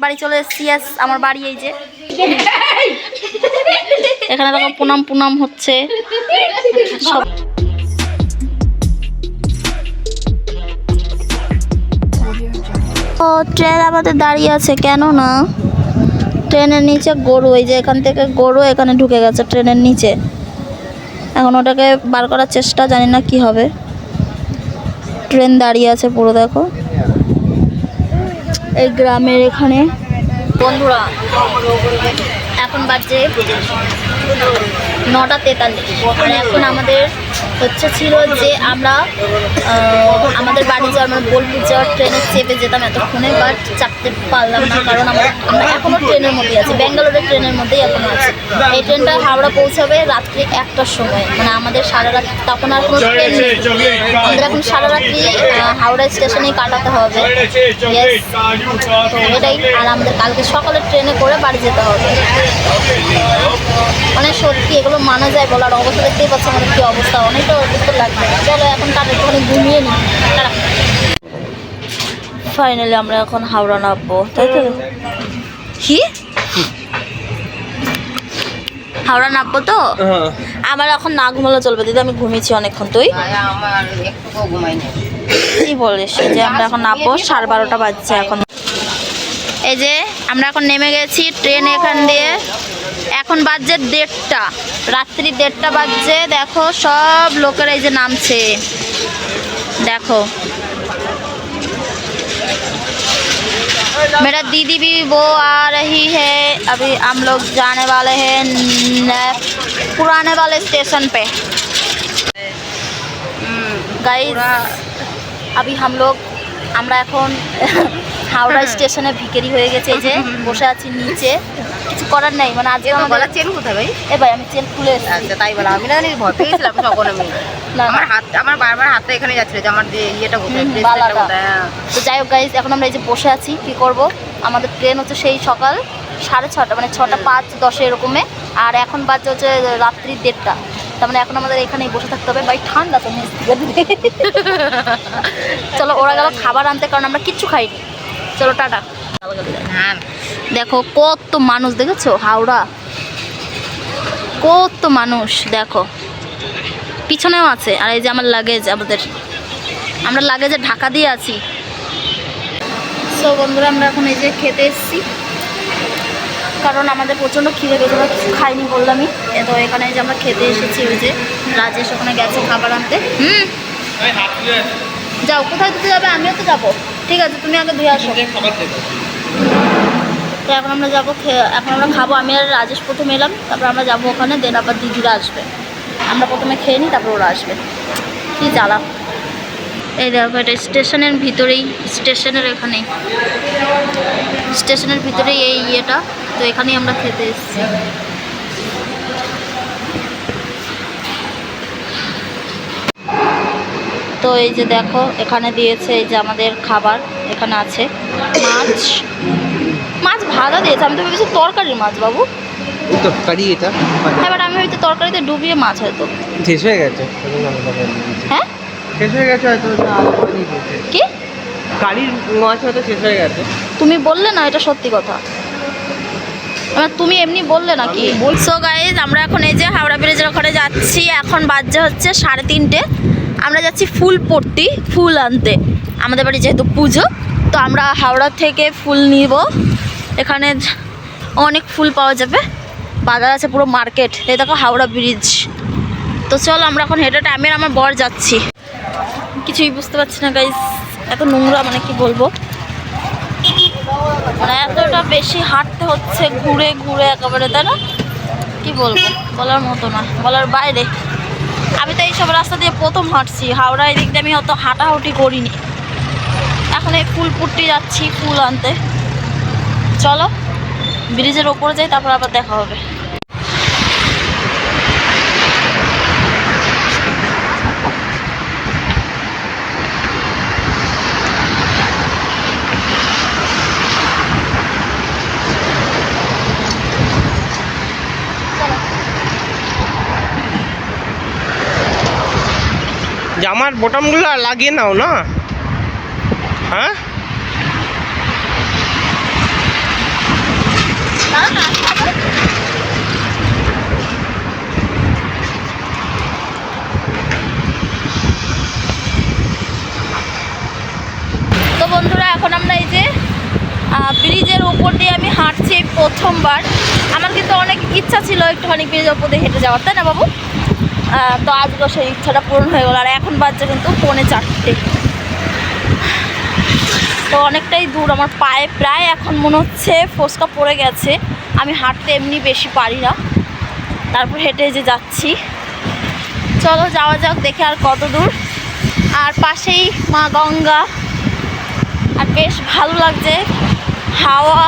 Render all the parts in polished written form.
বাড়ি চলে এসেছি। আমার বাড়ি এই যে এখানে দেখো পুনাম পুনাম হচ্ছে সব। ও ট্রেন আমাদের দাঁড়িয়ে আছে কেন না? ট্রেনের নিচে গরু, এই যে এখান থেকে গরু এখানে ঢুকে গেছে ট্রেনের নিচে। এখন ওটাকে বার করার চেষ্টা, জানি না কি হবে। ট্রেন দাঁড়িয়ে আছে পুরো, দেখো এই গ্রামের এখানে। বন্ধুরা এখন বাজে 9:43 আর এখন আমাদের ছিল যে আমরা আমাদের বাড়ি যাওয়ার মানে বোলপুর যাওয়ার ট্রেনে চেপে যেতাম এতক্ষণে, বাট চাপতে পারলাম না কারণ আমরা এখনও ট্রেনের মধ্যেই আছি, ব্যাঙ্গালোরের ট্রেনের মধ্যেই এখনও আছি। এই ট্রেনটা হাওড়া পৌঁছাবে রাত্রি 1টার সময়, মানে আমাদের সারা রাত তখন আর কোনো ট্রেন নেই, আমাদের এখন সারা রাত্রি হাওড়া স্টেশনেই কাটাতে হবে। তো এটাই, আর আমাদের কালকে সকালে ট্রেনে করে বাড়ি যেতে হবে। মানে সত্যি এগুলো মানা যায় বলার, অবস্থা দেখতেই পাচ্ছি আমাদের কী অবস্থা, অনেকটা অবস্থা লাগবে। চলো এখন তাদের একটুখানি ঘুমিয়ে নিই। ফাইনালি আমরা এখন হাওড়া নামবো, তাই তো? কি হাওড়া নামবো তো? আমার এখন না ঘুমালে চলবে দিদি, আমি ঘুমিয়েছি অনেকক্ষণ। তুই? কি বলিস যে আমরা এখন নামবো, 12:30 বাজছে এখন। এই যে আমরা এখন নেমে গেছি ট্রেন এখান দিয়ে, এখন বাজছে 1:30, রাত্রি 1:30 বাজছে। দেখো সব লোকেরা এই যে নামছে, দেখো मेरा दीदी भी वो आ रही है। अभी हम लोग जाने वाले हैं पुराने वाले स्टेशन पे। गाइस अभी हम लोग আমরা এখন হাওড়া স্টেশনে ভিখারি হয়ে গেছে, এই যে বসে আছি নিচে, কিছু করার নাই। মানে আজকে আমার গলা চেন কোথায় ভাই? এ ভাই আমি চেন খুলে এসেছি। আচ্ছা তাই বলা, আমি না জানি ভয় পেয়ে গেছিলাম তখন। আমি আমার হাত, আমার বারবার হাতটা এখানে যাচ্ছিল যে আমার যে ইয়েটা কোথায়, ব্রেসলেটটা কোথায়। তো যাই হোক গাইস, এখন আমরা এই যে বসে আছি, কি করব? আমাদের ট্রেন হচ্ছে সেই সকাল 6:30, মানে 6:05-10 এরকমে, আর এখন বাজছে হচ্ছে রাত্রি 1:30। তার মানে এখন আমাদের এখানেই বসে থাকতে হবে। ভাই ঠান্ডা তো চলো ওরা গেল খাবার আনতে, কারণ আমরা কিচ্ছু খাইনি। চলো টাটা। দেখো কত মানুষ, দেখেছো হাওড়া কত মানুষ, দেখো পিছনেও আছে। আর এই যে আমার লাগেজ, আমরা লাগেজে ঢাকা দিয়ে আছি। সো বন্ধুরা আমরা এখন এই যে খেতে এসেছি, কারণ আমাদের প্রচণ্ড খিদে পেয়েছে, আমরা কিছু খাইনি বললামই। তো এখানে যে আমরা খেতে এসেছি, ওই যে রাজেশ ওখানে গেছে খাবার আনতে। যাও, কোথায় ধুতে যাবে? আমিও তো যাবো। ঠিক আছে তুমি আগে ধুয়ে আসো। তো এখন আমরা যাবো, এখন আমরা খাবো। আমি আর রাজেশ প্রথমে এলাম, তারপর আমরা যাবো ওখানে, দেন আবার দিদিরা আসবে। আমরা প্রথমে খেয়ে নিই, তারপর ওরা আসবে। কি জ্বালা। এই দেখো এটা স্টেশনের ভিতরেই, স্টেশনের এখানেই, স্টেশনের ভিতরেই এই ইয়েটা। তো এখানেই আমরা খেতে এসেছি। তো এই যে দেখো এখানে দিয়েছে, এই যে আমাদের খাবার এখানে আছে। মাছ ভাজা দিয়েছে, আমি তো ভেবেছি তরকারির মাছ বাবু। তরকারি এটা? হ্যাঁ বাট আমি হয়তো তরকারিতে ডুবিয়ে মাছ হয়তো শেষ হয়ে গেছে। হ্যাঁ শেষ হয়ে গেছে হয়তো, কি কারির মাছ হয়তো শেষ হয়ে গেছে। তুমি বললে না, এটা সত্যি কথা। তুমি এমনি বললে নাকি? সো গাইজ আমরা এখন এই যে হাওড়া ব্রিজের ওখানে যাচ্ছি, এখন বাজছে হচ্ছে 3:30। আমরা যাচ্ছি ফুল পট্টি, ফুল আনতে। আমাদের বাড়ি যেহেতু পুজো, তো আমরা হাওড়া থেকে ফুল নিব। এখানে অনেক ফুল পাওয়া যাবে, বাজার আছে পুরো মার্কেট। এই দেখো হাওড়া ব্রিজ। তো চলো আমরা এখন হেঁটে, আমি আর আমার বর যাচ্ছি। কিছুই বুঝতে পারছি না গাইজ, এত নোংরা, মানে কি বলবো, মানে এতটা বেশি হাঁটতে হচ্ছে ঘুরে ঘুরে একেবারে, তাই না? কি বলবো, বলার মতো না, বলার বাইরে। আমি তো এইসব রাস্তা দিয়ে প্রথম হাঁটছি, হাওড়া এদিক দিয়ে আমি অত হাঁটাহুটি করিনি। এখন এই ফুলপুট্টি যাচ্ছি ফুল আনতে। চলো ব্রিজের ওপরে যাই, তারপর আবার দেখা হবে। জামার বোতামগুলো লাগিয়ে নাও না। হ্যাঁ ব্রিজের উপর দিয়ে আমি হাঁটছি এই প্রথমবার। আমার কিন্তু অনেক ইচ্ছা ছিল একটুখানি ব্রিজের উপর দিয়ে হেঁটে যাওয়ার, তাই না বাবু? তো আজকে সেই ইচ্ছাটা পূরণ হয়ে গেল। আর এখন বাজছে কিন্তু 3:45। তো অনেকটাই দূর, আমার পায়ে প্রায় এখন মনে হচ্ছে ফোসকা পড়ে গেছে। আমি হাঁটতে এমনি বেশি পারি না, তারপর হেঁটে যে যাচ্ছি। চলো যাওয়া যাক, দেখে আর কত দূর। আর পাশেই মা গঙ্গা, আর বেশ ভালো লাগছে হাওয়া।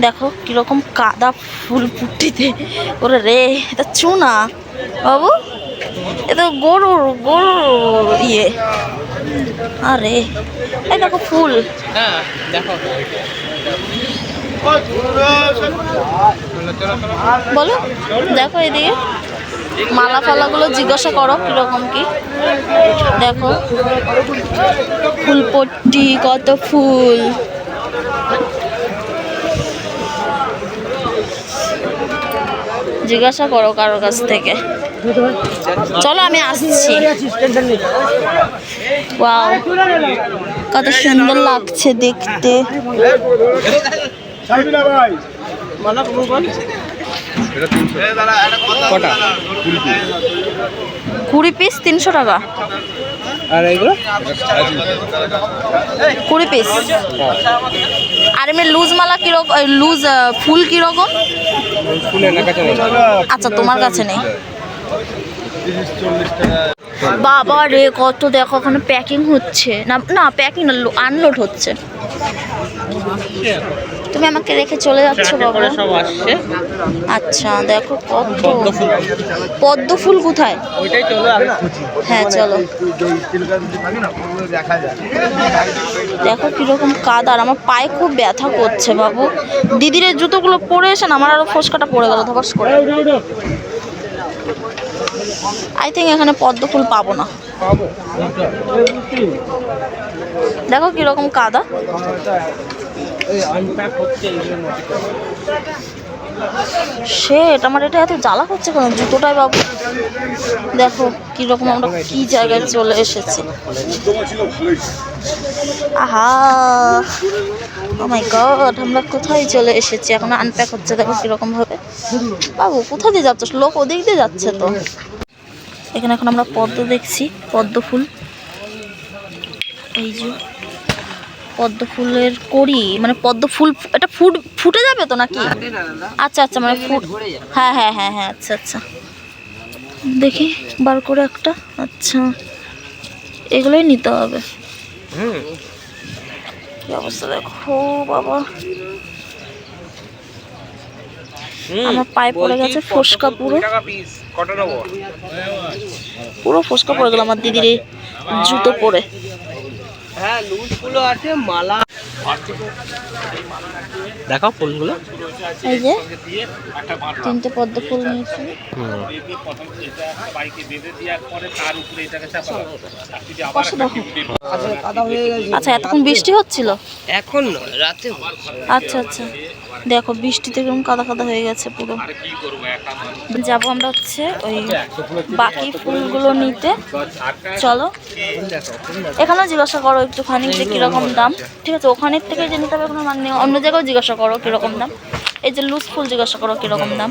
দেখো কিরকম কাদা ফুল ফুটিতে। ওরে রে, এটা চুনা বাবু, এটা গরুর ইয়ে। আরে এই দেখো ফুল। হ্যাঁ দেখো, বলো, দেখো এদিকে মালা ফালাগুলো জিজ্ঞাসা করো কিরকম কি। দেখো ফুলপট্টি, কত ফুল। জিজ্ঞাসা করো কারোর কাছ থেকে। চলো আমি আসছি। ওয়াও, কত সুন্দর লাগছে দেখতে। কটা? 20 পিস 300 টাকা। আর এইগুলো 20 পিস। আর এমনি লুজ মালা কিরকম, লুজ ফুল কিরকম? ফুলের না কাছে নেই। আচ্ছা, তোমার কাছে নেই। বাবা রে, কত দেখো ওখানে প্যাকিং হচ্ছে। না না, প্যাকিং না, আনলোড হচ্ছে। তুমি আমাকে রেখে চলে যাচ্ছ বাবা? সব আসছে। আচ্ছা, দেখো কত পদ্ম ফুল। কোথায়? ওইটাই চলো আগে খুঁজি। হ্যাঁ চলো। দেখো কিরকম কাদা, আর আমার পায়ে খুব ব্যথা করছে বাবু। দিদির এই জুতোগুলো পরে এসে না আমার আরো ফোসকাটা পড়ে গেল ধপাস করে। আই থিঙ্ক এখানে পদ্ম ফুল পাবো না। দেখো কিরকম কাদা। আমার এটা এত জ্বালা করছে কেন জুতোটাই বাবু। দেখো কিরকম আমরা কি জায়গায় চলে এসেছি। আহা, ও মাই গড, আমরা কোথায় চলে এসেছি। এখন আনপ্যাক হচ্ছে, দেখো কিরকম ভাবে। বাবু কোথা দিয়ে যাচ্ছ? লোক ওদিক দিয়ে যাচ্ছে তো। এখানে এখন আমরা পদ্ম দেখছি, পদ্ম ফুল। এই যে পদ্ম ফুলের কড়ি, মানে পদ্ম ফুল এটা ফুটে যাবে তো নাকি? আচ্ছা আচ্ছা, মানে হ্যাঁ হ্যাঁ হ্যাঁ হ্যাঁ, আচ্ছা আচ্ছা। দেখি বার করে একটা। আচ্ছা, এগুলোই নিতে হবে। কি অবস্থা দেখো বাবা, আমার পায়ে পড়ে গেছে ফোসকা পুরো। পুরো ফোসকা পড়ে গেল আমার দিদির এই জুতো পরে। হ্যাঁ, লুজ ফুলও আছে, মালা। দেখো ফুলগুলো। এই যে 3টে পদ্ম ফুল নিয়েছি। আচ্ছা, এতক্ষণ বৃষ্টি হচ্ছিল? এখন রাতে। আচ্ছা আচ্ছা, দেখো বৃষ্টিতে কেমন কাদা কাদা হয়ে গেছে পুরো। যাবো আমরা হচ্ছে ওই বাকি ফুলগুলো নিতে। চলো, এখানেও জিজ্ঞাসা করো একটুখানি যে কিরকম দাম। ঠিক আছে, ওখানের থেকে যে নিতে হবে কোনো মানে নেই। অন্য জায়গায় জিজ্ঞাসা করো কিরকম দাম। এই যে লুজ ফুল জিজ্ঞাসা করো কিরকম দাম।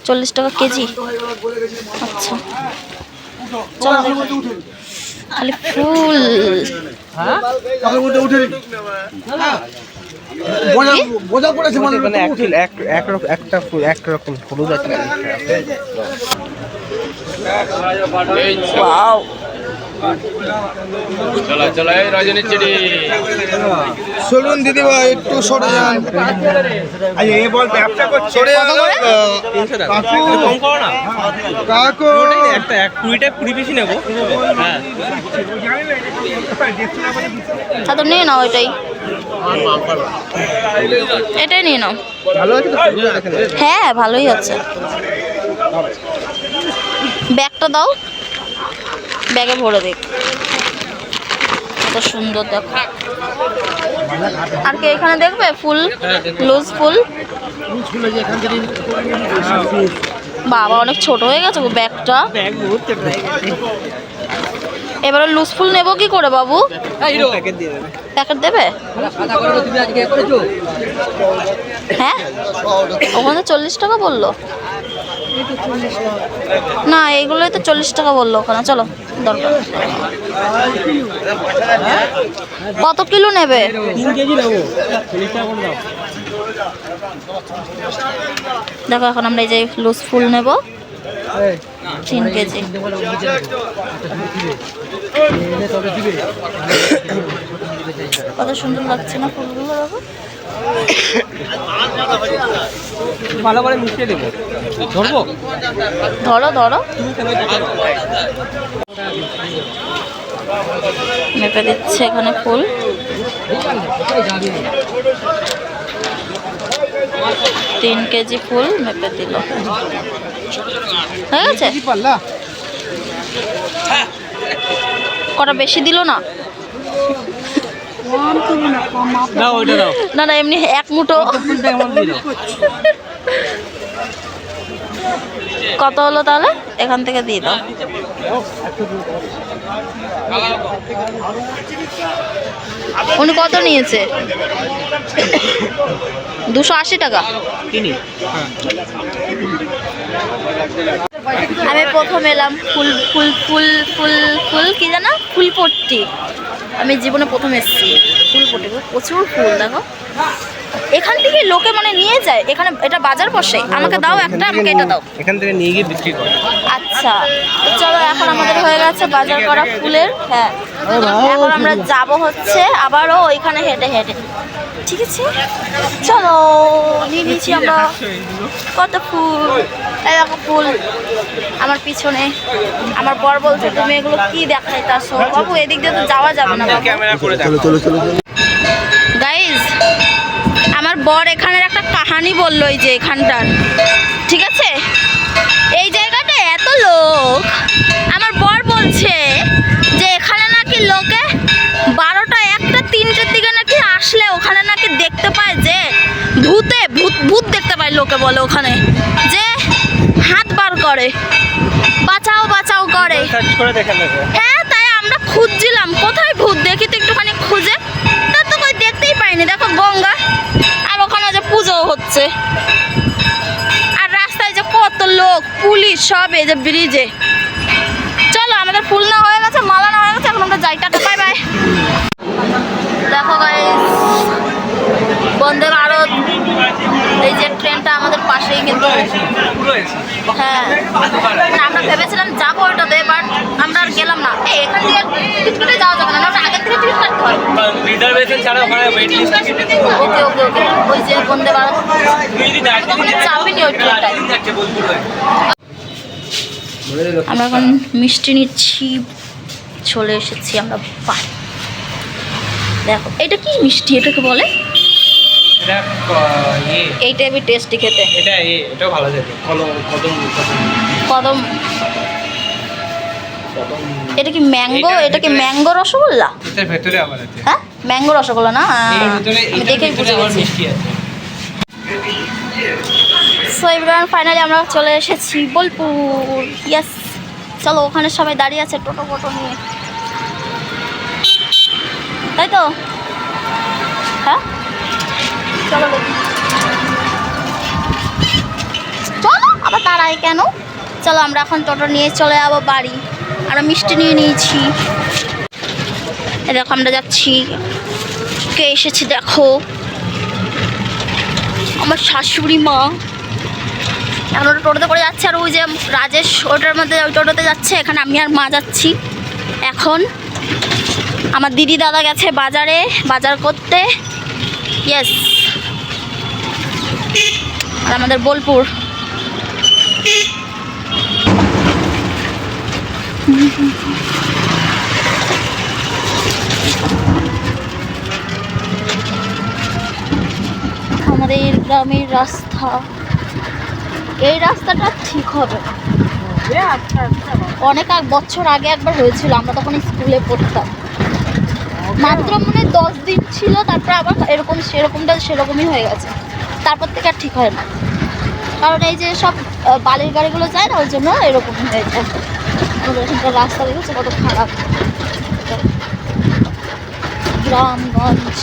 40 টাকা কেজি। আচ্ছা চলো, খালি ফুল। একটা ফুল একরকম হলুদ আছে। ওয়াও, চলুন দিদিভাই একটু সরে যান। সরে যান কাকু। কাকু একটা 20 পিসই নেবো। হ্যাঁ, তো নিয়ে নাও এটাই, এটাই নিয়ে নাও। ভালো আছে তো? হ্যাঁ ভালোই আছে। ব্যাগটা দাও, ব্যাগে ভরে দেখ। কত সুন্দর দেখো। আর কি এখানে দেখবে ফুল, লুজ ফুল। বাবা অনেক ছোট হয়ে গেছে ব্যাগটা। এবারে লুজ ফুল নেবো কি করে বাবু? প্যাকেট দেবে? হ্যাঁ, ওখানে 40 টাকা বললো না, এইগুলোই তো 40 টাকা বললো ওখানে। চলো, দরকার। কত কিলো নেবে? 3 কেজি নেবো, 40 টাকা করে দাও। দেখো, এখন আমরা এই যে লুজ ফুল নেব 3 কেজি। কত সুন্দর লাগছে না ফুলগুলো, দেখো। ভালো করে মিশিয়ে দেবো। ধরবো? ধরো ধরো, মেপে দিচ্ছে এখানে ফুল। 3 কেজি ফুল মেপে দিল, হয়ে গেছে। কটা বেশি দিল না? দাও, ওইটা দাও। না না, এমনি 1 মুঠো। কত হলো তাহলে? এখান থেকে দিয়ে দাও। উনি কত নিয়েছে? 280 টাকা। আমি প্রথম এলাম ফুল ফুল ফুল ফুল ফুল কি জানা, ফুলপট্টি। আমি জীবনে প্রথম এসেছি ফুলপট্টি, প্রচুর ফুল দেখো। এখান থেকে লোকে মানে নিয়ে যায়, এখানে এটা বাজার বসে। আমাকে দাও একটা, আমাকে এটা দাও। এখান থেকে নিয়ে গিয়ে বিক্রি করে। আচ্ছা, তো চলো, এখন আমাদের হয়ে গেছে বাজার করা ফুলের। হ্যাঁ, এখন আমরা যাব হচ্ছে আবারও ওইখানে হেঁটে হেঁটে। ঠিক আছে, চলো। নিয়ে নিয়েছি আমরা কত ফুল। এই দেখো ফুল আমার পিছনে। আমার বর বলছে, তুমি এগুলো কি দেখাইতাছো বাবু, এদিক দিয়ে তো যাওয়া যাবে না। ক্যামেরা করে দেখো। গাইজ, আমার বর এখানের একটা কাহিনী বললো, এই যে এখানটার। ঠিক আছে, এই জায়গাটা এত লোক। আমার বর বলছে যে এখানে নাকি লোকে 12টা 1টা 3টের দিকে নাকি আসলে ওখানে নাকি দেখতে পায় যে ভূত দেখতে পায়। লোকে বলে ওখানে যে হাত বার করে, বাঁচাও বাঁচাও করে। সার্চ করে দেখে নেবে। হ্যাঁ, তাই আমরা খুঁজছিলাম কোথায় ভূত দেখি তো একটুখানি খুঁজে। তা তো কই দেখতেই পাইনি। দেখো গঙ্গা, আর ওখানে যে পুজো হচ্ছে, আর রাস্তায় যে কত লোক, পুলিশ সব এই যে ব্রিজে। চলো, আমাদের ফুল না হয়ে গেছে, মালা না হয়ে গেছে, এখন আমরা যাই। Tata, bye bye. দেখো গাইস, বন্দে ভারত এই যে ট্রেনটা আমাদের পাশেই কিন্তু। হ্যাঁ, না, আমরা ভেবেছিলাম যাবো ওইটাতে, বাট আমরা আর গেলাম না। এখান থেকে টিকিটে যাওয়া যাবে না, ওটা আগের থেকে টিকিট কাটতে হয়। রিজার্ভেশন ছাড়া ওখানে ওয়েট লিস্ট আছে। ওকে ওকে ওকে, ওই যে বন্দে ভারত, তখন চাপিনি ওই ট্রেনটায়। আমরা এখন মিষ্টি নিচ্ছি, চলে এসেছি আমরা বাড়ি। দেখো, এটা কি মিষ্টি, এটাকে বলে? এটা এইটা আমি টেস্টি খেতে। এটাও ভালো খেতে। কদম। এটা কি ম্যাঙ্গো? এটা কি ম্যাঙ্গো রসগোল্লা? এটার ভেতরে আবার আছে। হ্যাঁ, ম্যাঙ্গো রসগোল্লা না? এর ভিতরে আমি দেখেই বুঝে গেছি। মিষ্টি আছে। সো এবার ফাইনালি আমরা চলে এসেছি বোলপুর। ইয়েস, চলো, ওখানে সবাই দাঁড়িয়ে আছে টোটো ফটো নিয়ে, তাই তো? হ্যাঁ, চলো দেখি। চলো, আবার তারাই কেন? চলো, আমরা এখন টোটো নিয়ে চলে যাবো বাড়ি। আমরা মিষ্টি নিয়ে নিয়েছি। দেখো, আমরা যাচ্ছি। কে এসেছি দেখো, আমার শাশুড়ি মা। এখন ওটা টোটোতে করে যাচ্ছে, আর ওই যে রাজেশ ওটার মধ্যে ওই টোটোতে যাচ্ছে। এখানে আমি আর মা যাচ্ছি। এখন আমার দিদি দাদা গেছে বাজারে বাজার করতে। ইয়েস, আর আমাদের বোলপুর। আমাদের গ্রামের রাস্তা, এই রাস্তাটা ঠিক হবে। অনেক বছর আগে একবার হয়েছিল, আমরা তখন স্কুলে পড়তাম। মাত্র মনে হয় 10 দিন ছিল, তারপরে আবার এরকম সেরকমই হয়ে গেছে। তারপর থেকে আর ঠিক হয় না, কারণ এই যে সব বালির গাড়িগুলো যায় না, ওই জন্য এরকম হয়ে যায়। আমাদের এখানকার রাস্তা দেখেছে কত খারাপ। গ্রামগঞ্জ,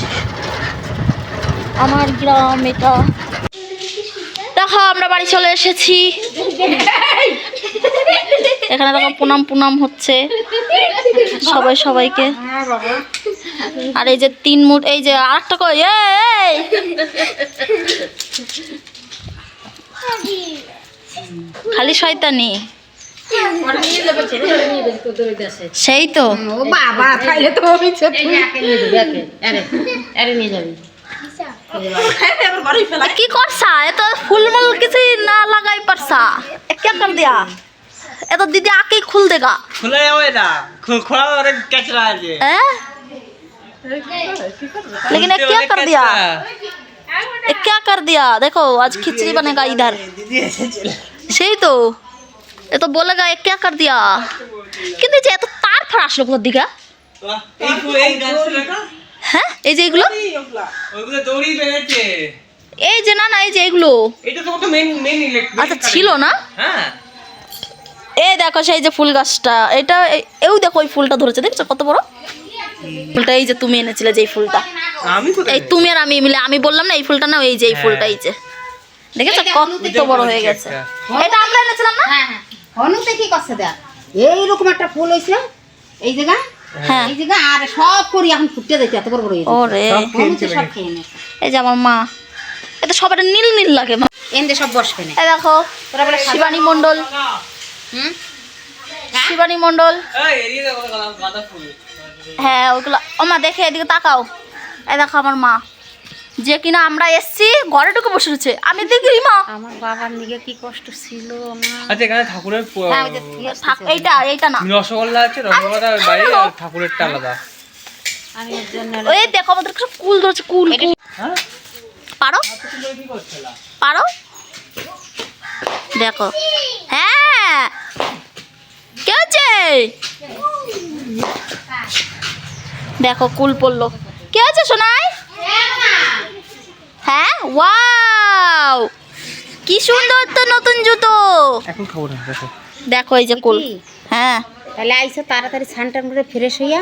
আমার গ্রাম এটা। দেখো আমরা বাড়ি চলে এসেছি। এখানে দেখো পুনাম হচ্ছে সবাই সবাইকে। আর এই যে 3 মুঠ, এই যে আরেকটা কই, এই খালি শয়তানি। সেই তো বাবা তাইলে তো নিয়ে যাবি। কি করছা? এত ফুলমুল কিছু না লাগাই পারছা, क्या कर दिया? এ তো দিদি আকে খুল দেगा। खुला है ना, खुला और कचरा है। हैं? लेकिन ये क्या कर दिया? ये क्या कर दिया? देखो आज खिचड़ी बनेगा इधर। সেই তো এ তো বলেगा ये क्या कर दिया? কিন্তু যে এত তার ফার আসলো কোথা দিকে? এই গাছ রাখা, হ্যাঁ এই যে এগুলো, ওইগুলো দড়ি বেঁধেছে। এই যে না এই যে এগুলো, এটা তো মেন ইলেকট্রিক। আচ্ছা ছিল না। হ্যাঁ এই দেখো সেই যে ফুল গাছটা, এটা এও দেখো ওই ফুলটা ধরেছে, দেখছো কত বড় ফুলটা। এই যে তুমি এনেছিলে যে ফুলটা, আমি কোথায়? এই তুমি আর আমি মিলে, আমি বললাম না এই ফুলটা না, এই যে এই ফুলটা, এই যে দেখেছো কত বড় হয়ে গেছে। এটা আমরা এনেছিলাম না। হ্যাঁ হ্যাঁ, হনুতে কি করছে দেখ, এইরকম একটা ফুল হয়েছে এই জায়গা, হ্যাঁ এই জায়গা, আর সব করি এখন ফুটতে দেখতে এত বড় বড় হয়েছে। ওরে হনুতে সব খেয়ে নেছে। এই যে আমার মা, এটা সবার নীল নীল লাগে মা। এমনি সব বসবে না। এই দেখো তোরা বলে শিবানী মণ্ডল, হুম শিবানী মণ্ডল। এই এরিয়া দেখো গাঁদা ফুল। হ্যাঁ ওগুলো ও মা দেখে এদিকে তাকাও। এই দেখো আমার মা, যে কিনা আমরা এসছি ঘরে ঢুকে বসে রয়েছে, আমি দেখি মা। আমার বাবার দিকে কি কষ্ট ছিল না। আচ্ছা এখানে ঠাকুরের হ্যাঁ, ওই যে এইটা না, রসগোল্লা আছে, রসগোল্লার বাইরে আর ঠাকুরেরটা আলাদা। আমি এর জন্য ওই দেখো আমাদের কাছে কুল ধরছে, কুল কুল। হ্যাঁ পারো কি করছিলা? পারো দেখো। হ্যাঁ কে আছে? দেখো কুল পড়লো। কে আছে সোনাই? হ্যাঁ ওয়াও কি সুন্দর তো নতুন জুতো। এখন খাবো না দেখো। দেখো এই যে কুল। হ্যাঁ তাহলে আইসো তাড়াতাড়ি স্নান করে ফ্রেশ হইয়া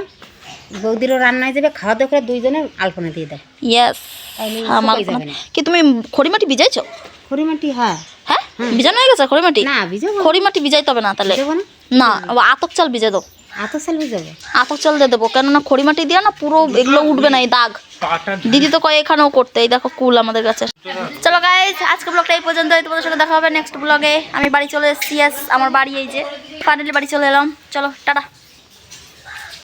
বৌদিরও রান্নায় যাবে, খাওয়া দাওয়া করে দুইজনে আলপনা দিয়ে দেয়। ইয়েস তাইলে আমার শুকাই যাবে না। কি তুমি খড়িমাটি ভিজাইছো? খড়িমাটি হ্যাঁ হ্যাঁ ভিজানো হয়ে গেছে খড়িমাটি? না ভিজাবো খড়িমাটি ভিজাইতে হবে না তাহলে। ভিজাবো না, না আতক চাল ভিজে দাও। আতো সাল ভিজাবো। আতক চাল দিয়ে দেবো, কেননা খড়িমাটি দিয়ে না পুরো এগুলো উঠবে না, এই দাগ। পাটা দিদি তো কয় এখানেও করতে। এই দেখো কুল আমাদের কাছে। চলো গাইজ আজকে ব্লগটা এই পর্যন্ত, তোমাদের সাথে দেখা হবে নেক্সট ব্লগে। আমি বাড়ি চলে এসেছি, আমার বাড়ি এই যে ফাইনালি বাড়ি চলে এলাম। চলো টাটা।